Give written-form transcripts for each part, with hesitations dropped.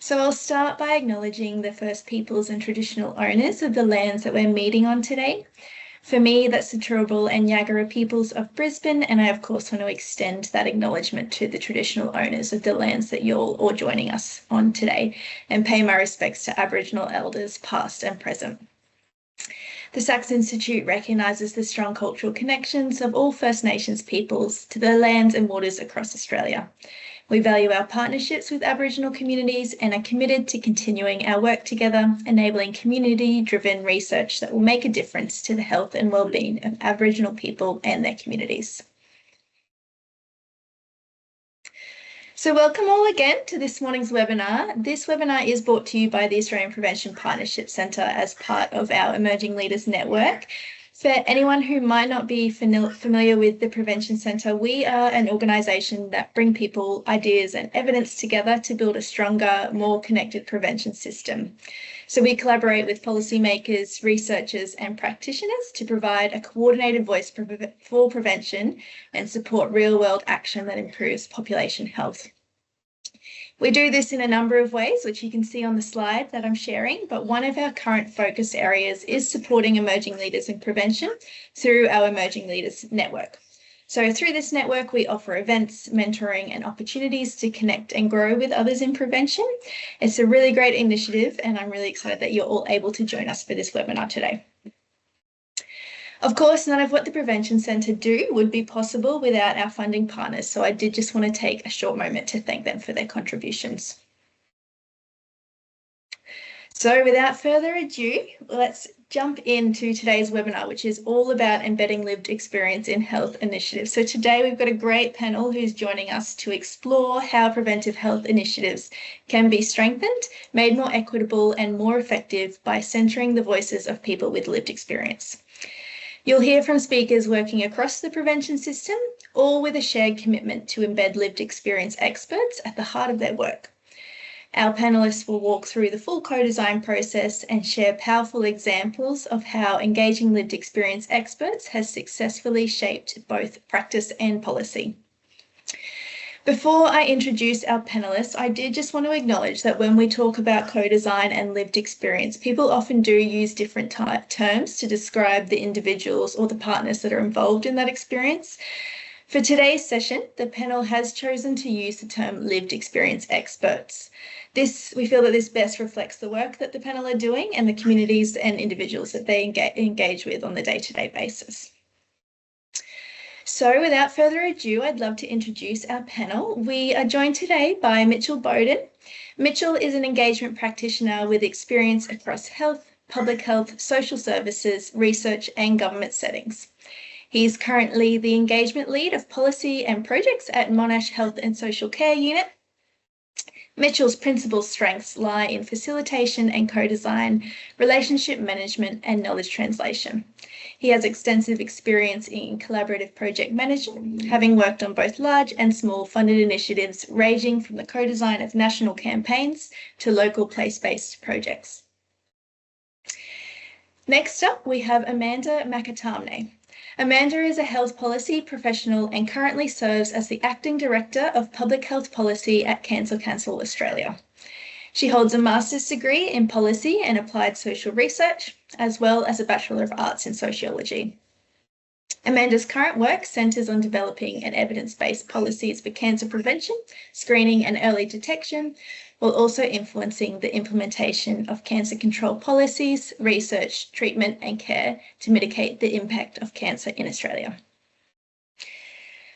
So I'll start by acknowledging the First Peoples and traditional owners of the lands that we're meeting on today. For me, that's the Turrbal and Yagara peoples of Brisbane, and I of course want to extend that acknowledgement to the traditional owners of the lands that you're all joining us on today, and pay my respects to Aboriginal elders past and present. The Sax Institute recognises the strong cultural connections of all First Nations peoples to the lands and waters across Australia. We value our partnerships with Aboriginal communities and are committed to continuing our work together, enabling community-driven research that will make a difference to the health and well-being of Aboriginal people and their communities. So welcome all again to this morning's webinar. This webinar is brought to you by the Australian Prevention Partnership Centre as part of our Emerging Leaders Network. For anyone who might not be familiar with the Prevention Centre, we are an organisation that bring people, ideas and evidence together to build a stronger, more connected prevention system. So we collaborate with policymakers, researchers and practitioners to provide a coordinated voice for prevention and support real-world action that improves population health. We do this in a number of ways, which you can see on the slide that I'm sharing, but one of our current focus areas is supporting emerging leaders in prevention through our Emerging Leaders Network. So through this network, we offer events, mentoring and opportunities to connect and grow with others in prevention. It's a really great initiative and I'm really excited that you're all able to join us for this webinar today. Of course, none of what the Prevention Centre do would be possible without our funding partners, so I did just want to take a short moment to thank them for their contributions. So without further ado, let's jump into today's webinar, which is all about embedding lived experience in health initiatives. So today we've got a great panel who's joining us to explore how preventive health initiatives can be strengthened, made more equitable and more effective by centering the voices of people with lived experience. You'll hear from speakers working across the prevention system, all with a shared commitment to embed lived experience experts at the heart of their work. Our panellists will walk through the full co-design process and share powerful examples of how engaging lived experience experts has successfully shaped both practice and policy. Before I introduce our panellists, I did just want to acknowledge that when we talk about co-design and lived experience, people often do use different terms to describe the individuals or the partners that are involved in that experience. For today's session, the panel has chosen to use the term lived experience experts. We feel that this best reflects the work that the panel are doing and the communities and individuals that they engage with on a day-to-day basis. So without further ado, I'd love to introduce our panel. We are joined today by Mitchell Bowden. Mitchell is an engagement practitioner with experience across health, public health, social services, research and government settings. He is currently the engagement lead of policy and projects at Monash Health and Social Care Unit. Mitchell's principal strengths lie in facilitation and co-design, relationship management and knowledge translation. He has extensive experience in collaborative project management, having worked on both large and small funded initiatives ranging from the co-design of national campaigns to local place-based projects. Next up, we have Amanda McAtamney. Amanda is a health policy professional and currently serves as the Acting Director of Public Health Policy at Cancer Council Australia. She holds a master's degree in policy and applied social research, as well as a Bachelor of Arts in sociology. Amanda's current work centres on developing an evidence-based policies for cancer prevention, screening and early detection, while also influencing the implementation of cancer control policies, research, treatment and care to mitigate the impact of cancer in Australia.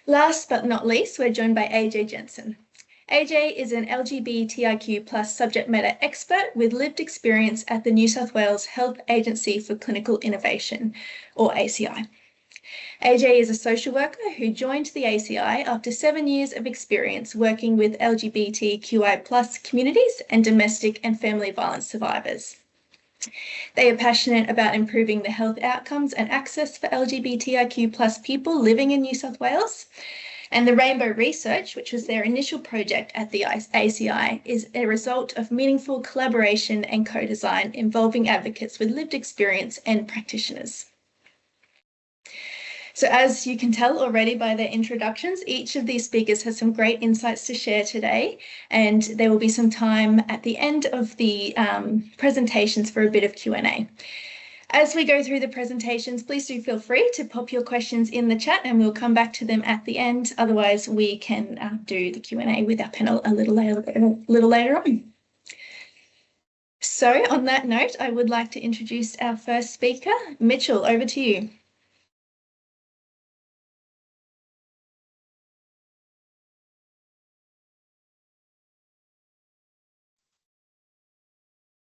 Last but not least, we're joined by AJ Jensen. AJ is an LGBTIQ+ subject matter expert with lived experience at the New South Wales Health Agency for Clinical Innovation, or ACI. AJ is a social worker who joined the ACI after 7 years of experience working with LGBTQI+ communities and domestic and family violence survivors. They are passionate about improving the health outcomes and access for LGBTIQ+ people living in New South Wales. And the Rainbow Research, which was their initial project at the ACI, is a result of meaningful collaboration and co-design involving advocates with lived experience and practitioners. So as you can tell already by their introductions, each of these speakers has some great insights to share today, and there will be some time at the end of the presentations for a bit of Q&A. As we go through the presentations, please do feel free to pop your questions in the chat and we'll come back to them at the end. Otherwise, we can do the Q&A with our panel a little later on. So on that note, I would like to introduce our first speaker. Mitchell, over to you.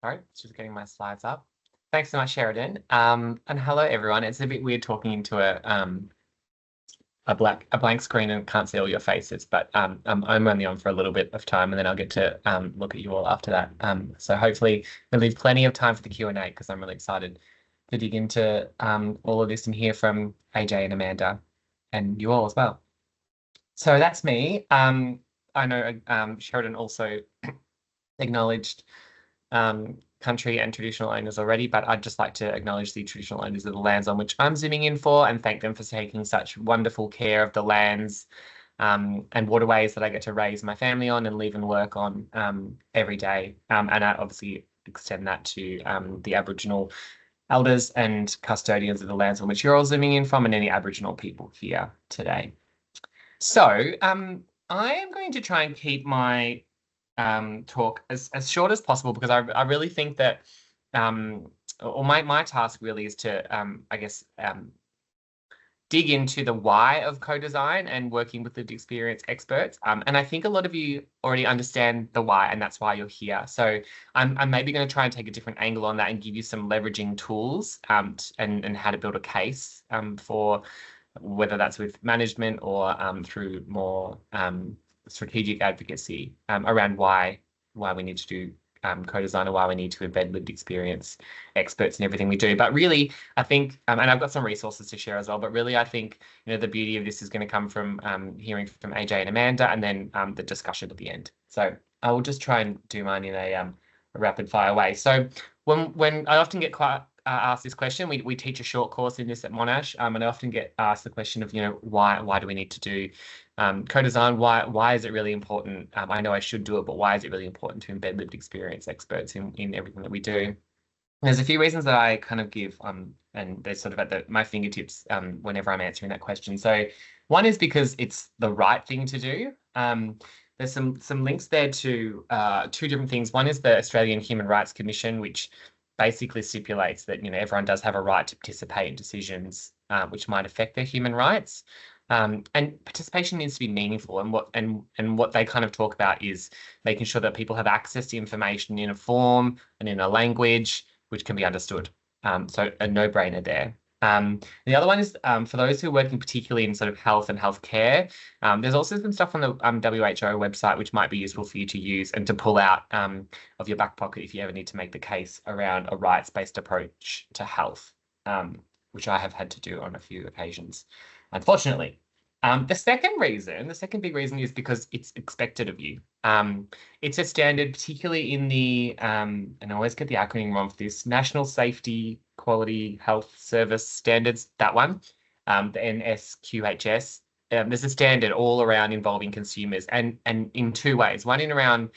All right, just getting my slides up. Thanks so much, Sherridan. And hello, everyone. It's a bit weird talking into a blank screen and can't see all your faces, but I'm only on for a little bit of time, and then I'll get to look at you all after that. So hopefully we'll leave plenty of time for the Q&A because I'm really excited to dig into all of this and hear from AJ and Amanda and you all as well. So that's me. I know Sherridan also acknowledged country and traditional owners already, but I'd just like to acknowledge the traditional owners of the lands on which I'm zooming in for and thank them for taking such wonderful care of the lands and waterways that I get to raise my family on and live and work on every day. And I obviously extend that to the Aboriginal elders and custodians of the lands on which you're all zooming in from and any Aboriginal people here today. So I am going to try and keep my talk as short as possible because I really think that or my task really is to I guess dig into the why of co-design and working with lived experience experts. And I think a lot of you already understand the why, and that's why you're here. So I'm maybe going to try and take a different angle on that and give you some leveraging tools and how to build a case for whether that's with management or through more strategic advocacy around why we need to do co-design or why we need to embed lived experience experts in everything we do. But really, I think, and I've got some resources to share as well, but really I think, the beauty of this is going to come from hearing from AJ and Amanda and then the discussion at the end. So I will just try and do mine in a rapid fire way. So when I often get quite asked this question, we teach a short course in this at Monash, and I often get asked the question of, why do we need to do co-design? Why is it really important? I know I should do it, but why is it really important to embed lived experience experts in everything that we do? There's a few reasons that I kind of give, and they're sort of at my fingertips whenever I'm answering that question. So one is because it's the right thing to do. There's some links there to two different things. One is the Australian Human Rights Commission, which basically stipulates that everyone does have a right to participate in decisions which might affect their human rights. And participation needs to be meaningful, and what they kind of talk about is making sure that people have access to information in a form and in a language which can be understood. So a no-brainer there. The other one is for those who are working particularly in sort of health and healthcare, there's also some stuff on the WHO website which might be useful for you to use and to pull out of your back pocket if you ever need to make the case around a rights-based approach to health, which I have had to do on a few occasions, unfortunately. The second big reason is because it's expected of you. It's a standard, particularly in the, and I always get the acronym wrong for this, National Safety Quality Health Service Standards, that one, the NSQHS. There's a standard all around involving consumers and in two ways. One in around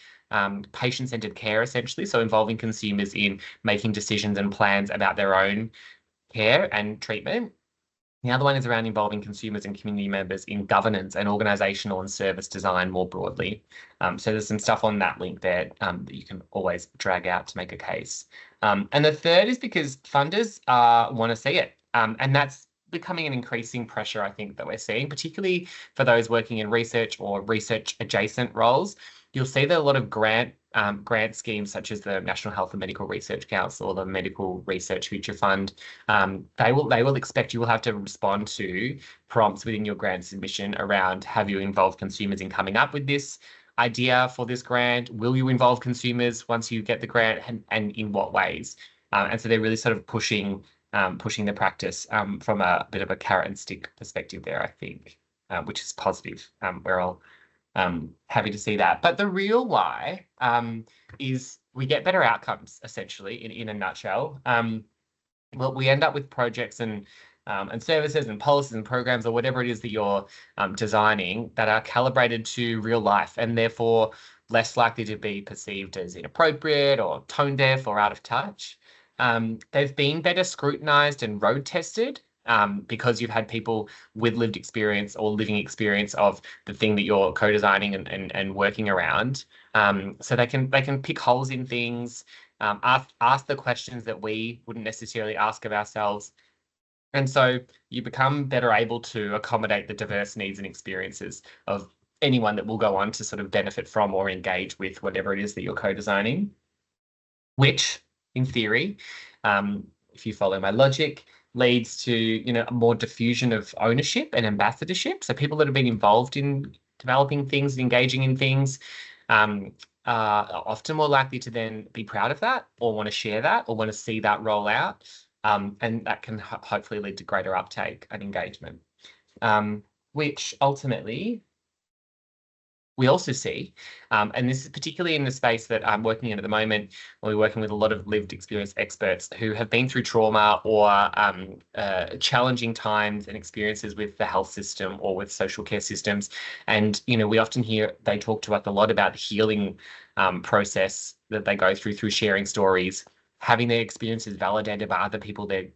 patient-centered care, essentially, so involving consumers in making decisions and plans about their own care and treatment. The other one is around involving consumers and community members in governance and organisational and service design more broadly. So there's some stuff on that link there that you can always drag out to make a case. And the third is because funders want to see it. And that's becoming an increasing pressure, I think, that we're seeing, particularly for those working in research or research adjacent roles. You'll see that a lot of grant schemes such as the National Health and Medical Research Council or the Medical Research Future Fund, they will expect you will have to respond to prompts within your grant submission around, have you involved consumers in coming up with this idea for this grant? Will you involve consumers once you get the grant, and in what ways? And so they're really sort of pushing the practice from a bit of a carrot and stick perspective there, I think, which is positive. We're all happy to see that. But the real why is we get better outcomes, essentially, in a nutshell. Well, we end up with projects and and services and policies and programs or whatever it is that you're designing that are calibrated to real life and therefore less likely to be perceived as inappropriate or tone deaf or out of touch. They've been better scrutinized and road tested because you've had people with lived experience or living experience of the thing that you're co-designing and working around. So they can pick holes in things, ask the questions that we wouldn't necessarily ask of ourselves. And so you become better able to accommodate the diverse needs and experiences of anyone that will go on to sort of benefit from or engage with whatever it is that you're co-designing, which in theory, if you follow my logic, leads to a more diffusion of ownership and ambassadorship. So people that have been involved in developing things, engaging in things, are often more likely to then be proud of that or want to share that or want to see that roll out. And that can hopefully lead to greater uptake and engagement, which ultimately we also see, and this is particularly in the space that I'm working in at the moment, we're working with a lot of lived experience experts who have been through trauma or challenging times and experiences with the health system or with social care systems. And, we often hear they talk to us a lot about the healing process that they go through sharing stories, having their experiences validated by other people they're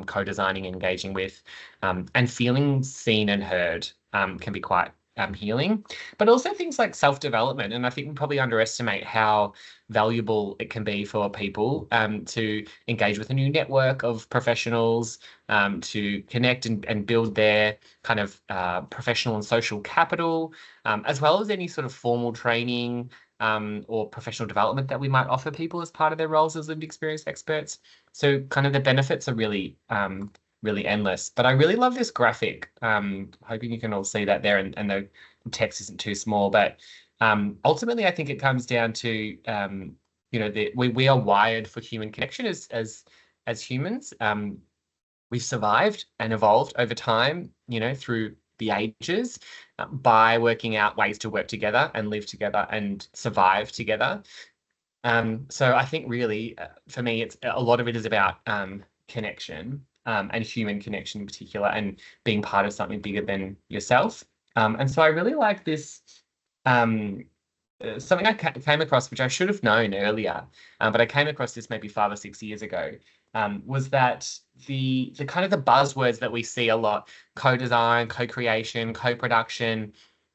co-designing, engaging with, and feeling seen and heard can be quite healing, but also things like self-development. And I think we probably underestimate how valuable it can be for people to engage with a new network of professionals, to connect and build their kind of professional and social capital, as well as any sort of formal training or professional development that we might offer people as part of their roles as lived experience experts. So kind of the benefits are really endless. But I really love this graphic. Hoping you can all see that there, and the text isn't too small. But ultimately, I think it comes down to we are wired for human connection as humans. We've survived and evolved over time, through the ages, by working out ways to work together and live together and survive together. So I think really, for me, it's a lot of it is about connection. And human connection in particular, and being part of something bigger than yourself. And so I really like this, something I came across, which I should have known earlier, but I came across this maybe 5 or 6 years ago, was that the kind of the buzzwords that we see a lot, co-design, co-creation, co-production,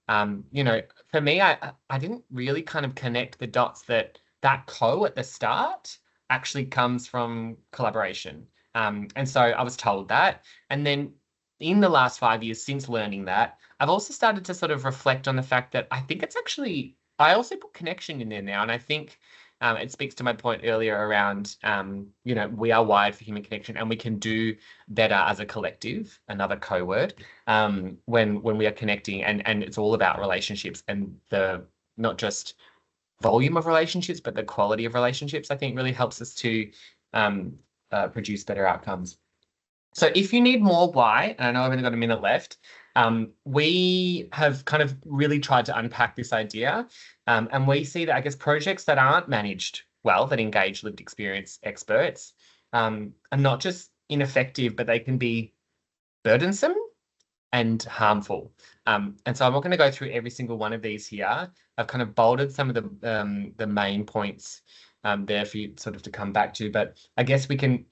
for me, I didn't really kind of connect the dots that co at the start actually comes from collaboration. And so I was told that. And then in the last 5 years since learning that, I've also started to sort of reflect on the fact that I think it's actually, I also put connection in there now. And I think it speaks to my point earlier around, we are wired for human connection and we can do better as a collective, another co-word, when we are connecting. And it's all about relationships and the not just volume of relationships, but the quality of relationships, I think really helps us to produce better outcomes. So if you need more why, and I know I've only got a minute left, we have kind of really tried to unpack this idea, and we see that, I guess, projects that aren't managed well, that engage lived experience experts, are not just ineffective, but they can be burdensome and harmful. And so I'm not going to go through every single one of these here. I've kind of bolded some of the main points there for you sort of to come back to, but I guess we can,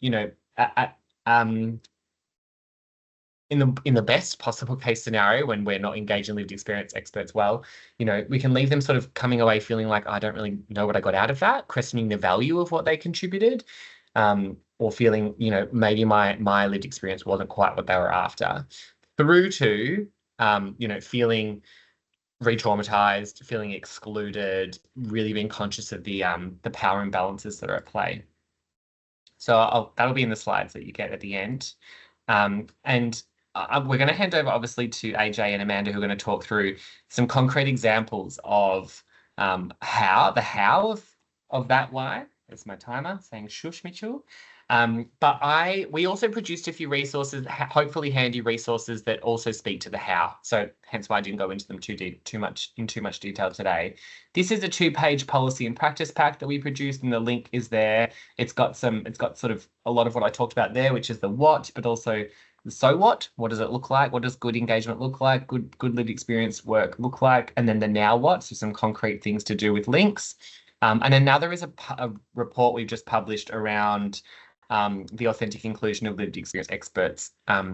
in the best possible case scenario, when we're not engaging lived experience experts well, we can leave them sort of coming away feeling like, I don't really know what I got out of that, questioning the value of what they contributed, or feeling, maybe my lived experience wasn't quite what they were after, through to, feeling re-traumatized, feeling excluded, really being conscious of the power imbalances that are at play. So that'll be in the slides that you get at the end. And we're going to hand over, obviously, to AJ and Amanda, who are going to talk through some concrete examples of how of that why. There's my timer saying shush, Mitchell. But we also produced a few resources, hopefully handy resources that also speak to the how. So hence why I didn't go into them too much detail today. This is a 2-page policy and practice pack that we produced, and the link is there. It's got sort of a lot of what I talked about there, which is the what, but also so what does it look like? What does good engagement look like? Good lived experience work look like? And then the now what, so some concrete things to do with links. And then now there is a report we've just published around the authentic inclusion of lived experience experts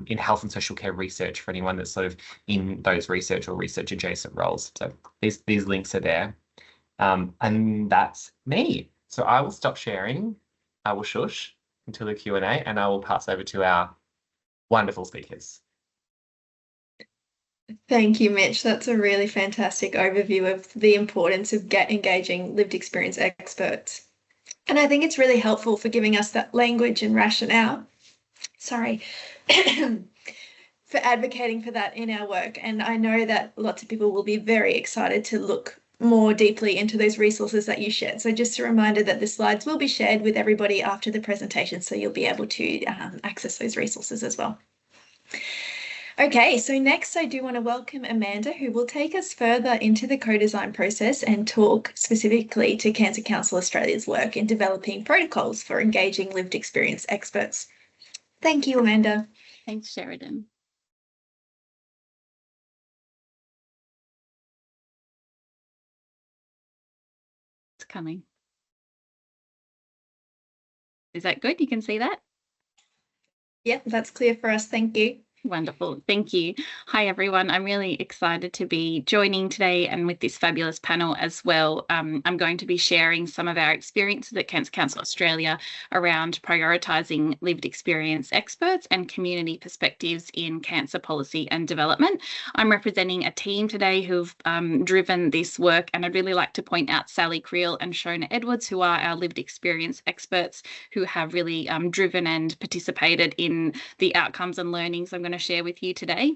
in health and social care research for anyone that's sort of in those research or research adjacent roles. So these links are there. And that's me. So I will stop sharing. I will shush until the Q&A, and I will pass over to our wonderful speakers. Thank you, Mitch. That's a really fantastic overview of the importance of engaging lived experience experts. And I think it's really helpful for giving us that language and rationale, for advocating for that in our work. And I know that lots of people will be very excited to look more deeply into those resources that you shared. So just a reminder that the slides will be shared with everybody after the presentation, so you'll be able to access those resources as well. Okay, so next I do want to welcome Amanda, who will take us further into the co-design process and talk specifically to Cancer Council Australia's work in developing protocols for engaging lived experience experts. Thank you, Amanda. Thanks, Sherridan. It's coming. Is that good? You can see that? Yep, that's clear for us. Thank you. Wonderful. Thank you. Hi, everyone. I'm really excited to be joining today and with this fabulous panel as well. I'm going to be sharing some of our experiences at Cancer Council Australia around prioritising lived experience experts and community perspectives in cancer policy and development. I'm representing a team today who've driven this work, and I'd really like to point out Sally Creel and Shona Edwards, who are our lived experience experts who have really driven and participated in the outcomes and learnings I'm going to share with you today,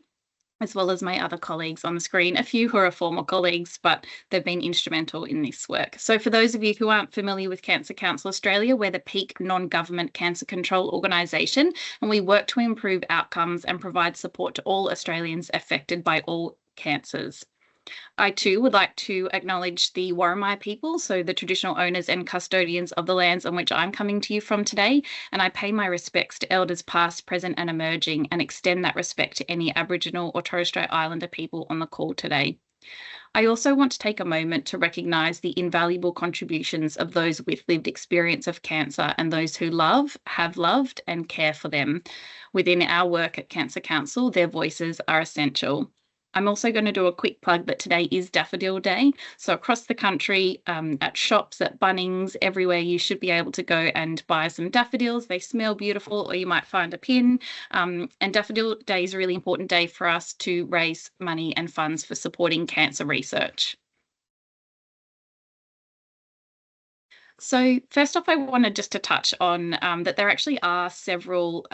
as well as my other colleagues on the screen, a few who are former colleagues, but they've been instrumental in this work. So for those of you who aren't familiar with Cancer Council Australia, we're the peak non-government cancer control organisation, and we work to improve outcomes and provide support to all Australians affected by all cancers. I too would like to acknowledge the Warramai people, so the traditional owners and custodians of the lands on which I'm coming to you from today, and I pay my respects to elders past, present and emerging, and extend that respect to any Aboriginal or Torres Strait Islander people on the call today. I also want to take a moment to recognise the invaluable contributions of those with lived experience of cancer and those who love, have loved and care for them. Within our work at Cancer Council, their voices are essential. I'm also going to do a quick plug that today is Daffodil Day. So across the country, at shops, at Bunnings, everywhere, you should be able to go and buy some daffodils. They smell beautiful, or you might find a pin. And Daffodil Day is a really important day for us to raise money and funds for supporting cancer research. So first off, I wanted just to touch on that there actually are several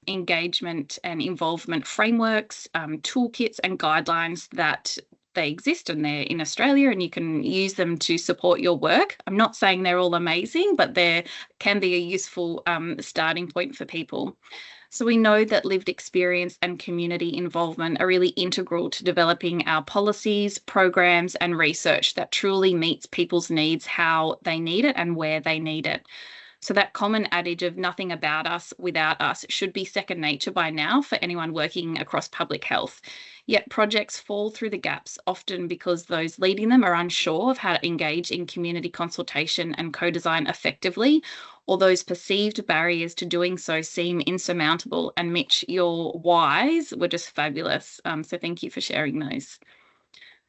engagement and involvement frameworks, toolkits and guidelines that they exist, and they're in Australia, and you can use them to support your work. I'm not saying they're all amazing, but they can be a useful starting point for people. So we know that lived experience and community involvement are really integral to developing our policies, programs and research that truly meets people's needs how they need it and where they need it. So that common adage of nothing about us without us should be second nature by now for anyone working across public health. Yet projects fall through the gaps, often because those leading them are unsure of how to engage in community consultation and co-design effectively, or those perceived barriers to doing so seem insurmountable. And Mitch, your whys were just fabulous. So thank you for sharing those.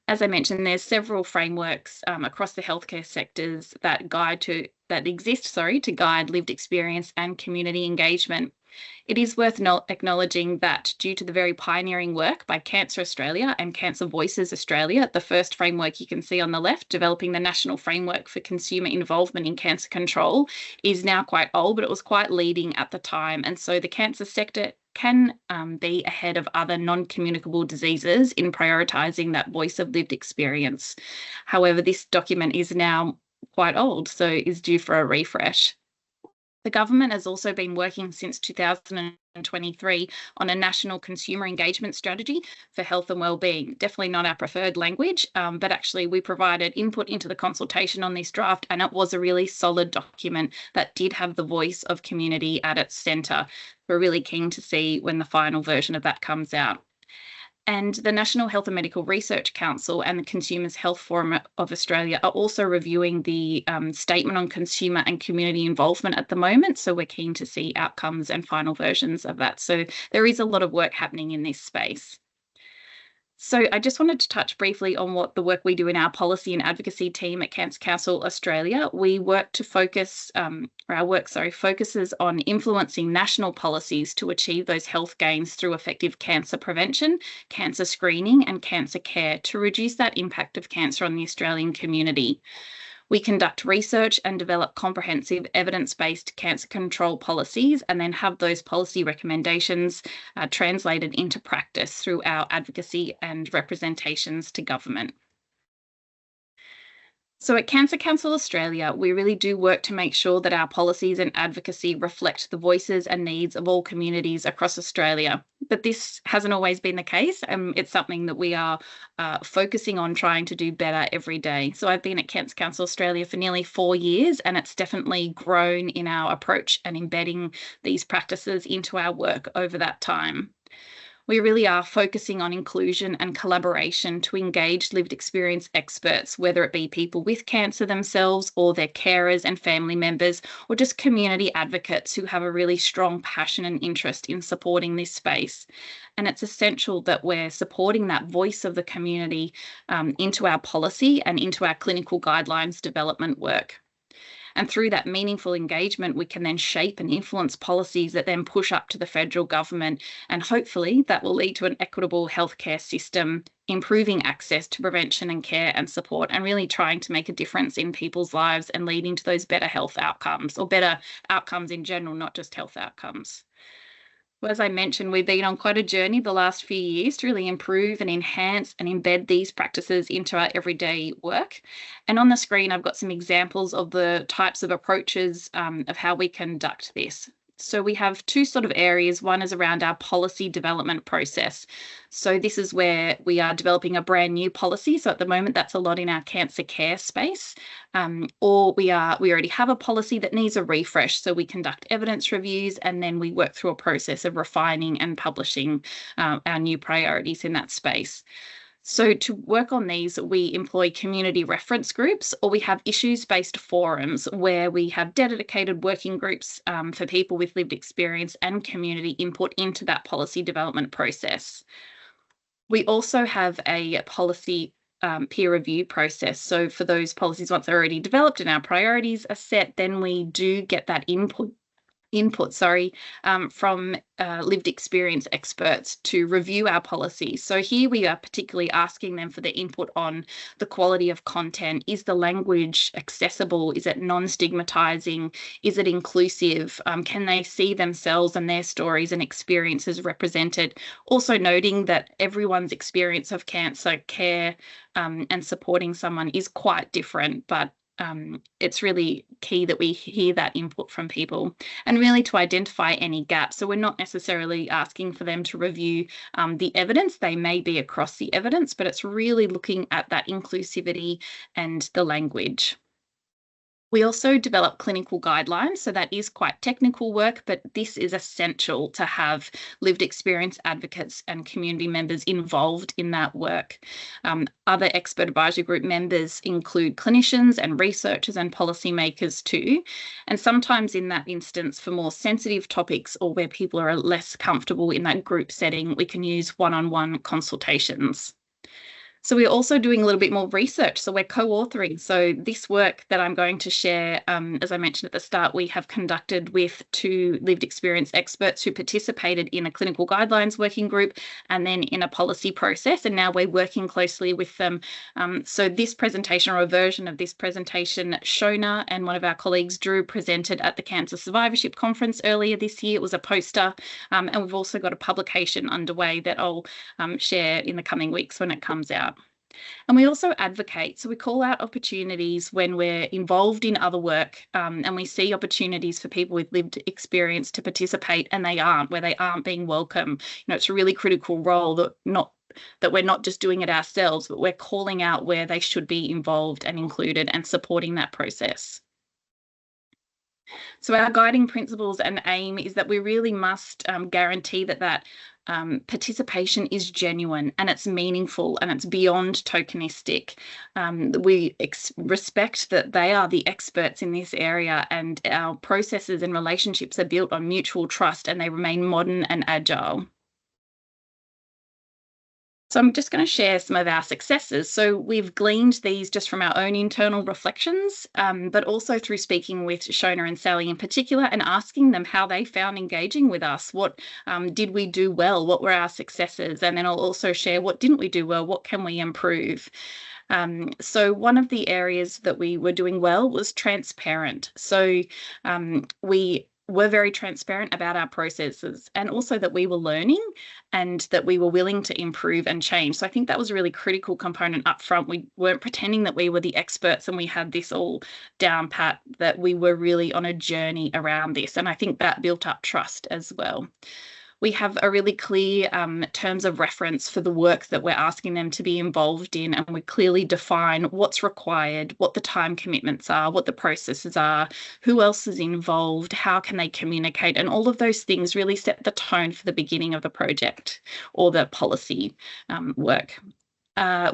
As I mentioned, there's several frameworks across the healthcare sectors that exist to guide lived experience and community engagement. It is worth acknowledging that due to the very pioneering work by Cancer Australia and Cancer Voices Australia, the first framework you can see on the left, developing the National Framework for Consumer Involvement in Cancer Control, is now quite old, but it was quite leading at the time. And so the cancer sector can be ahead of other non-communicable diseases in prioritising that voice of lived experience. However, this document is now quite old, so is due for a refresh. The government has also been working since 2023 on a national consumer engagement strategy for health and wellbeing. Definitely not our preferred language, but actually we provided input into the consultation on this draft, and it was a really solid document that did have the voice of community at its centre. We're really keen to see when the final version of that comes out. And the National Health and Medical Research Council and the Consumers Health Forum of Australia are also reviewing the statement on consumer and community involvement at the moment. So we're keen to see outcomes and final versions of that. So there is a lot of work happening in this space. So I just wanted to touch briefly on what the work we do in our policy and advocacy team at Cancer Council Australia. We work to focus, our work focuses on influencing national policies to achieve those health gains through effective cancer prevention, cancer screening and cancer care to reduce that impact of cancer on the Australian community. We conduct research and develop comprehensive evidence-based cancer control policies and then have those policy recommendations translated into practice through our advocacy and representations to government. So at Cancer Council Australia, we really do work to make sure that our policies and advocacy reflect the voices and needs of all communities across Australia. But this hasn't always been the case. It's something that we are focusing on trying to do better every day. So I've been at Cancer Council Australia for nearly 4 years, and it's definitely grown in our approach and embedding these practices into our work over that time. We really are focusing on inclusion and collaboration to engage lived experience experts, whether it be people with cancer themselves or their carers and family members, or just community advocates who have a really strong passion and interest in supporting this space. And it's essential that we're supporting that voice of the community into our policy and into our clinical guidelines development work. And through that meaningful engagement, we can then shape and influence policies that then push up to the federal government. And hopefully that will lead to an equitable healthcare system, improving access to prevention and care and support, and really trying to make a difference in people's lives and leading to those better health outcomes, or better outcomes in general, not just health outcomes. Well, as I mentioned, we've been on quite a journey the last few years to really improve and enhance and embed these practices into our everyday work. And on the screen, I've got some examples of the types of approaches of how we conduct this. So we have two sort of areas. One is around our policy development process. So this is where we are developing a brand new policy. So at the moment, that's a lot in our cancer care space. Or we already have a policy that needs a refresh. So we conduct evidence reviews and then we work through a process of refining and publishing our new priorities in that space. So to work on these, we employ community reference groups, or we have issues-based forums where we have dedicated working groups for people with lived experience and community input into that policy development process. We also have a policy peer review process. So for those policies, once they're already developed and our priorities are set, then we do get that input from lived experience experts to review our policy. So here we are particularly asking them for the input on the quality of content. Is the language accessible? Is it non-stigmatizing? Is it inclusive? Can they see themselves and their stories and experiences represented? Also noting that everyone's experience of cancer care and supporting someone is quite different, but it's really key that we hear that input from people and really to identify any gaps. So we're not necessarily asking for them to review the evidence. They may be across the evidence, but it's really looking at that inclusivity and the language. We also develop clinical guidelines, so that is quite technical work, but this is essential to have lived experience advocates and community members involved in that work. Other expert advisory group members include clinicians and researchers and policymakers too. And sometimes in that instance, for more sensitive topics or where people are less comfortable in that group setting, we can use one-on-one consultations. So we're also doing a little bit more research. So we're co-authoring. So this work that I'm going to share, as I mentioned at the start, we have conducted with 2 lived experience experts who participated in a clinical guidelines working group and then in a policy process. And now we're working closely with them. So this presentation, or a version of this presentation, Shona and one of our colleagues, Drew, presented at the Cancer Survivorship Conference earlier this year. It was a poster. And we've also got a publication underway that I'll share in the coming weeks when it comes out. And we also advocate. So we call out opportunities when we're involved in other work, and we see opportunities for people with lived experience to participate and they aren't, where they aren't being welcome. It's a really critical role that we're not just doing it ourselves, but we're calling out where they should be involved and included and supporting that process. So our guiding principles and aim is that we really must guarantee that participation is genuine and it's meaningful and it's beyond tokenistic. We respect that they are the experts in this area, and our processes and relationships are built on mutual trust and they remain modern and agile. So I'm just going to share some of our successes. So we've gleaned these just from our own internal reflections, but also through speaking with Shona and Sally in particular and asking them how they found engaging with us. What did we do well? What were our successes? And then I'll also share what didn't we do well? What can we improve? So one of the areas that we were doing well was transparent. So we were very transparent about our processes, and also that we were learning and that we were willing to improve and change. So I think that was a really critical component up front. We weren't pretending that we were the experts and we had this all down pat, that we were really on a journey around this. And I think that built up trust as well. We have a really clear terms of reference for the work that we're asking them to be involved in, and we clearly define what's required, what the time commitments are, what the processes are, who else is involved, how can they communicate, and all of those things really set the tone for the beginning of the project or the policy work.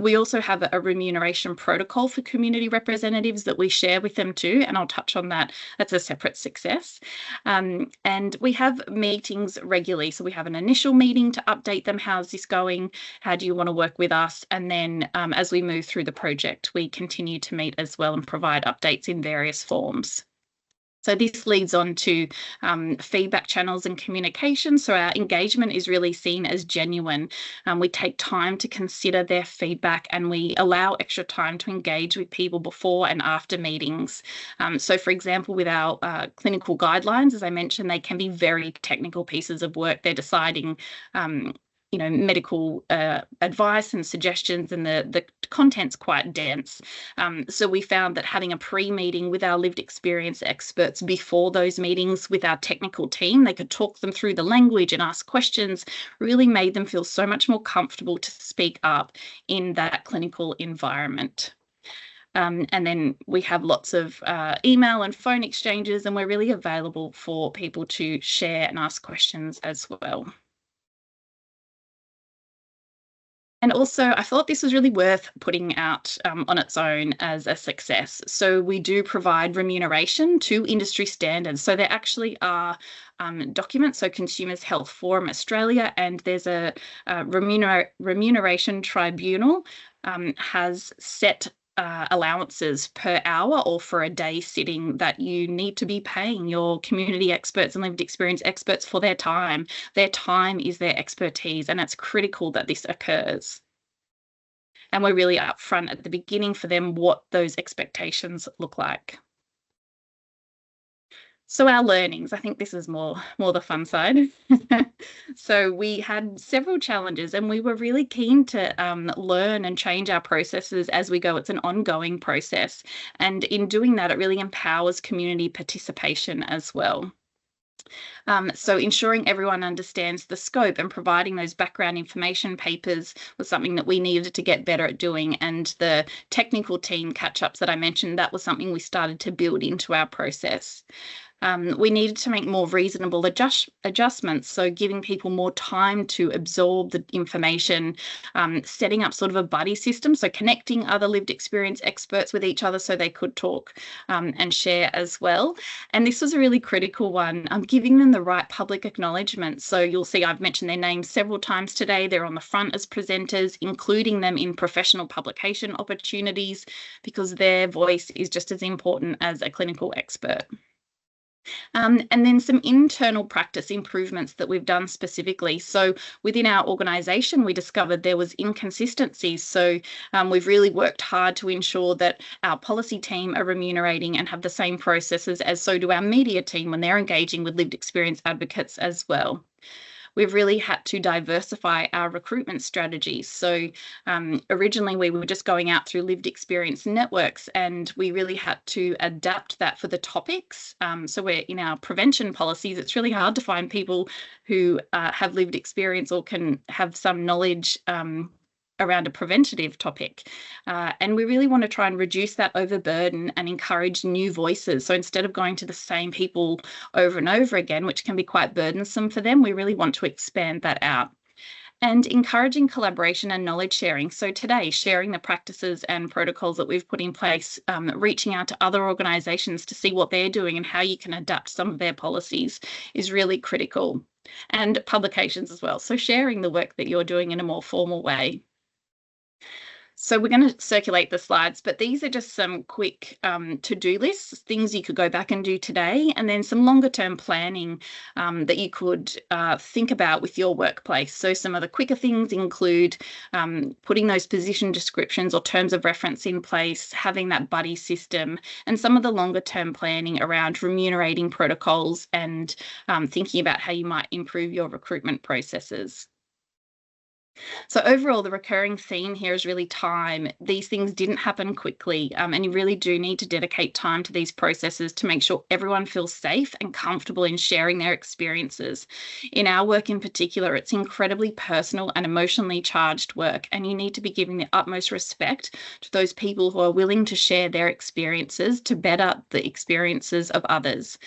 We also have a remuneration protocol for community representatives that we share with them too, and I'll touch on that. That's a separate success. And we have meetings regularly. So we have an initial meeting to update them. How's this going? How do you want to work with us? And then as we move through the project, we continue to meet as well and provide updates in various forms. So this leads on to feedback channels and communication. So our engagement is really seen as genuine. We take time to consider their feedback and we allow extra time to engage with people before and after meetings. So for example, with our clinical guidelines, as I mentioned, they can be very technical pieces of work. They're deciding medical advice and suggestions, and the content's quite dense. So we found that having a pre-meeting with our lived experience experts before those meetings with our technical team, they could talk them through the language and ask questions, really made them feel so much more comfortable to speak up in that clinical environment. And then we have lots of email and phone exchanges, and we're really available for people to share and ask questions as well. And also, I thought this was really worth putting out on its own as a success. So we do provide remuneration to industry standards. So there actually are documents, so Consumers Health Forum Australia, and there's a remuneration tribunal has set allowances per hour or for a day sitting that you need to be paying your community experts and lived experience experts for their time. Their time is their expertise, and it's critical that this occurs. And we're really upfront at the beginning for them what those expectations look like. So our learnings, I think this is more the fun side. So we had several challenges and we were really keen to learn and change our processes as we go. It's an ongoing process. And in doing that, it really empowers community participation as well. So ensuring everyone understands the scope and providing those background information papers was something that we needed to get better at doing. And the technical team catch-ups that I mentioned, that was something we started to build into our process. We needed to make more reasonable adjustments, so giving people more time to absorb the information, setting up sort of a buddy system, so connecting other lived experience experts with each other so they could talk and share as well. And this was a really critical one, giving them the right public acknowledgement. So you'll see I've mentioned their names several times today. They're on the front as presenters, including them in professional publication opportunities, because their voice is just as important as a clinical expert. And then some internal practice improvements that we've done specifically. So within our organisation, we discovered there was inconsistencies. So we've really worked hard to ensure that our policy team are remunerating and have the same processes as so do our media team when they're engaging with lived experience advocates as well. we've really had to diversify our recruitment strategies. So originally we were just going out through lived experience networks, and we really had to adapt that for the topics. So we're in our prevention policies, it's really hard to find people who have lived experience or can have some knowledge around a preventative topic. And we really want to try and reduce that overburden and encourage new voices. So instead of going to the same people over and over again, which can be quite burdensome for them, we really want to expand that out. And encouraging collaboration and knowledge sharing. So today, sharing the practices and protocols that we've put in place, reaching out to other organisations to see what they're doing and how you can adapt some of their policies is really critical. And publications as well. So sharing the work that you're doing in a more formal way. So we're going to circulate the slides, but these are just some quick to-do lists, things you could go back and do today, and then some longer term planning that you could think about with your workplace. So some of the quicker things include putting those position descriptions or terms of reference in place, having that buddy system, and some of the longer term planning around remunerating protocols and thinking about how you might improve your recruitment processes. So overall, the recurring theme here is really time. These things didn't happen quickly, and you really do need to dedicate time to these processes to make sure everyone feels safe and comfortable in sharing their experiences. In our work in particular, it's incredibly personal and emotionally charged work, and you need to be giving the utmost respect to those people who are willing to share their experiences to better the experiences of others.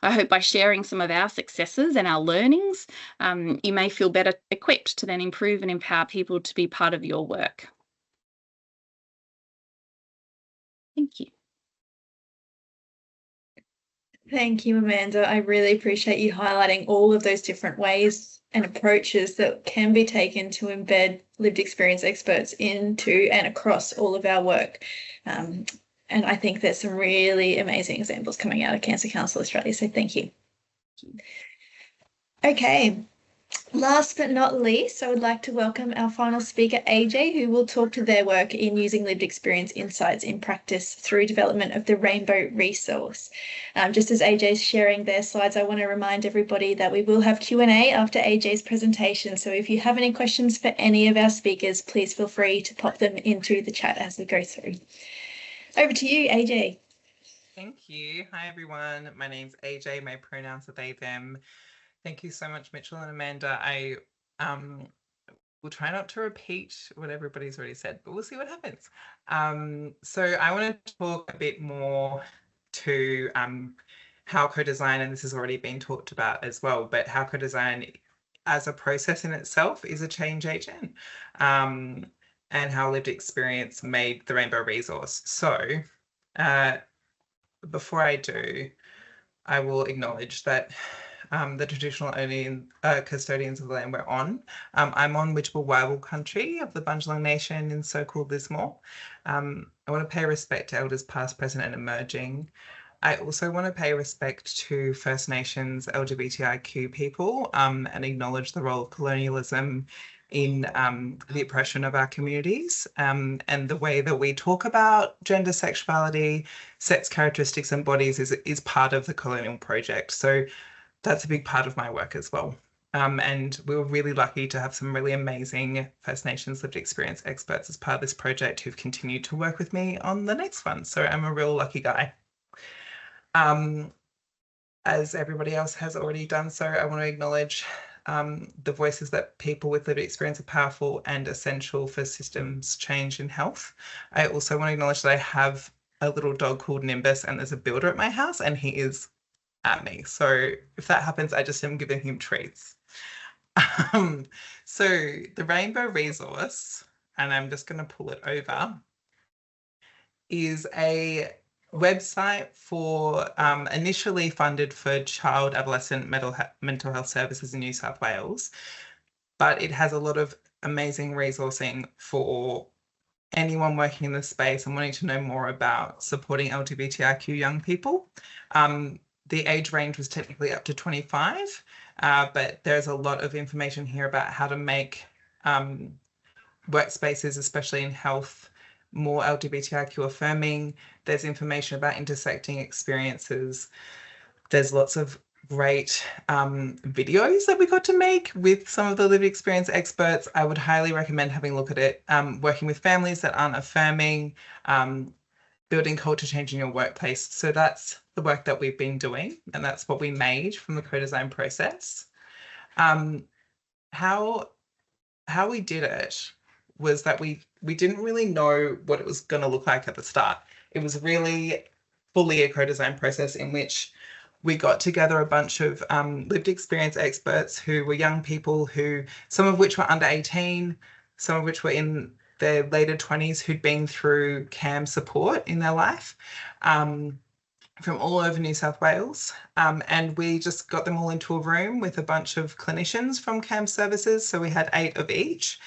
I hope by sharing some of our successes and our learnings, you may feel better equipped to then improve and empower people to be part of your work. Thank you. Thank you, Amanda. I really appreciate you highlighting all of those different ways and approaches that can be taken to embed lived experience experts into and across all of our work. And I think there's some really amazing examples coming out of Cancer Council Australia, so thank you. Okay, last but not least, I would like to welcome our final speaker, AJ, who will talk to their work in using lived experience insights in practice through development of the Rainbow resource. Just as AJ's sharing their slides, I want to remind everybody that we will have Q&A after AJ's presentation. So if you have any questions for any of our speakers, please feel free to pop them into the chat as we go through. Over to you, AJ. Thank you. Hi, everyone. My name's AJ. My pronouns are they, them. Thank you so much, Mitchell and Amanda. I will try not to repeat what everybody's already said, but we'll see what happens. So I want to talk a bit more to how co-design, and this has already been talked about as well, but how co-design as a process in itself is a change agent. And how lived experience made the Rainbow resource. So before I do, I will acknowledge that the traditional custodians of the land we're on. I'm on Witjabul Waiwal country of the Bundjalung Nation in so-called Lismore. I want to pay respect to elders past, present and emerging. I also want to pay respect to First Nations LGBTIQ people and acknowledge the role of colonialism in the oppression of our communities and the way that we talk about gender, sexuality, sex characteristics and bodies is part of the colonial project. So that's a big part of my work as well. And we were really lucky to have some really amazing First Nations lived experience experts as part of this project who've continued to work with me on the next one. So I'm a real lucky guy. As everybody else has already done so, I want to acknowledge the voices that people with lived experience are powerful and essential for systems change in health. I also want to acknowledge that I have a little dog called Nimbus and there's a builder at my house and he is at me. So if that happens, I just am giving him treats. So the Rainbow resource, and I'm just going to pull it over, is a website for initially funded for child adolescent mental health services in New South Wales, but it has a lot of amazing resourcing for anyone working in the space and wanting to know more about supporting LGBTIQ young people. The age range was technically up to 25, but there's a lot of information here about how to make workspaces, especially in health, more LGBTIQ affirming. There's information about intersecting experiences. There's lots of great videos that we got to make with some of the lived experience experts. I would highly recommend having a look at it. Working with families that aren't affirming, building culture change in your workplace. So that's the work that we've been doing, and that's what we made from the co-design process. How we did it was that we didn't really know what it was going to look like at the start. It was really fully a co-design process in which we got together a bunch of lived experience experts who were young people who, some of which were under 18, some of which were in their later 20s, who'd been through CAM support in their life, from all over New South Wales. And we just got them all into a room with a bunch of clinicians from CAM services. So we had 8 of each.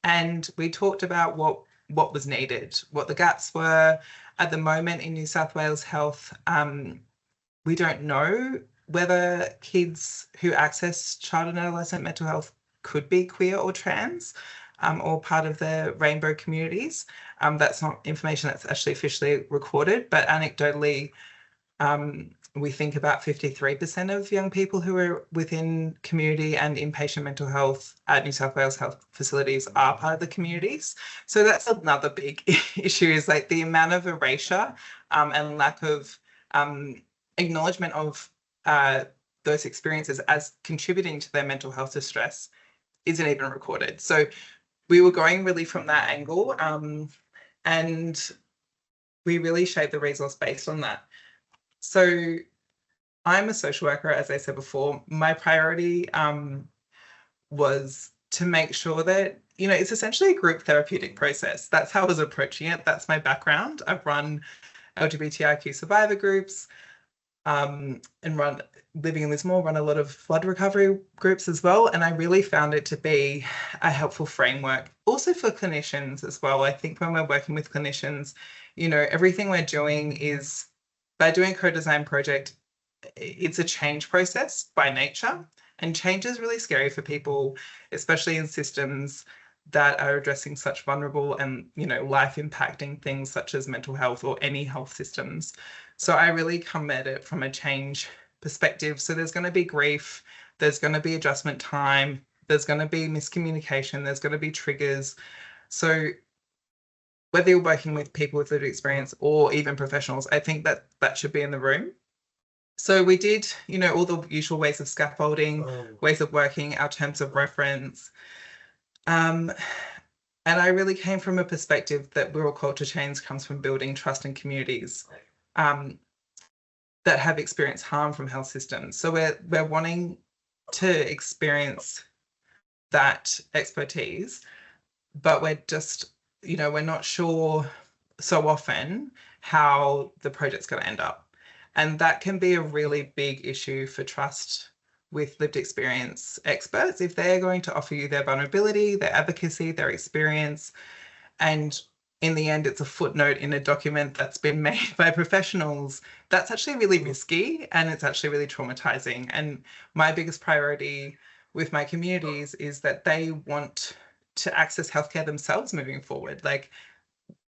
And we talked about what was needed, what the gaps were. At the moment in New South Wales Health, we don't know whether kids who access child and adolescent mental health could be queer or trans, or part of the rainbow communities. That's not information that's actually officially recorded, but anecdotally, we think about 53% of young people who are within community and inpatient mental health at New South Wales Health facilities are part of the communities. So that's another big issue, is like the amount of erasure and lack of acknowledgement of those experiences as contributing to their mental health distress isn't even recorded. So we were going really from that angle, and we really shaped the resource based on that. So I'm a social worker, as I said before. My priority was to make sure that, it's essentially a group therapeutic process. That's how I was approaching it. That's my background. I've run LGBTIQ survivor groups, and run Living in Lismore, run a lot of flood recovery groups as well. And I really found it to be a helpful framework also for clinicians as well. I think when we're working with clinicians, everything we're doing is, by doing a co-design project, it's a change process by nature, and change is really scary for people, especially in systems that are addressing such vulnerable and life impacting things such as mental health or any health systems. So I really come at it from a change perspective. So there's going to be grief, there's going to be adjustment time, there's going to be miscommunication, there's going to be triggers. So whether you're working with people with lived experience or even professionals, I think that should be in the room. So we did, all the usual ways of scaffolding, ways of working, our terms of reference. And I really came from a perspective that rural culture change comes from building trust in communities that have experienced harm from health systems. So we're wanting to experience that expertise, but we're just, we're not sure so often how the project's going to end up. And that can be a really big issue for trust with lived experience experts if they're going to offer you their vulnerability, their advocacy, their experience, and in the end, it's a footnote in a document that's been made by professionals. That's actually really risky, and it's actually really traumatizing. And my biggest priority with my communities is that they want to access healthcare themselves moving forward. Like,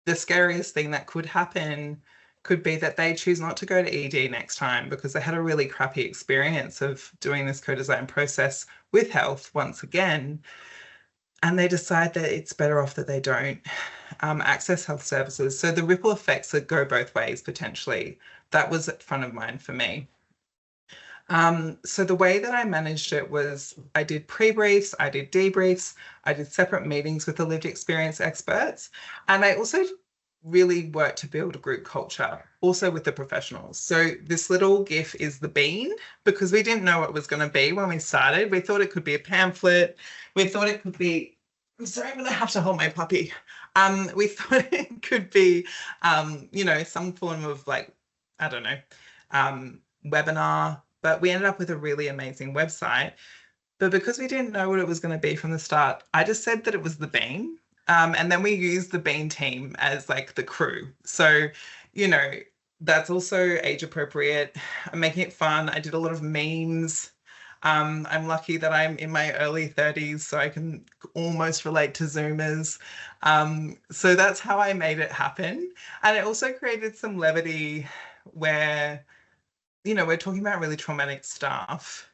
the scariest thing that could happen could be that they choose not to go to ED next time because they had a really crappy experience of doing this co-design process with health once again. And they decide that it's better off that they don't access health services. So the ripple effects that go both ways, potentially, that was at front of mind for me. So the way that I managed it was I did pre-briefs, I did debriefs, I did separate meetings with the lived experience experts. And I also really worked to build a group culture, also with the professionals. So this little GIF is the bean, because we didn't know what it was going to be when we started. We thought it could be a pamphlet. We thought it could be, I'm sorry, I'm going to have to hold my puppy. We thought it could be, some form of webinar, but we ended up with a really amazing website. But because we didn't know what it was going to be from the start, I just said that it was the bean. And then we used the bean team as the crew. So, that's also age appropriate. I'm making it fun. I did a lot of memes. I'm lucky that I'm in my early 30s, so I can almost relate to Zoomers. So that's how I made it happen. And it also created some levity where we're talking about really traumatic stuff.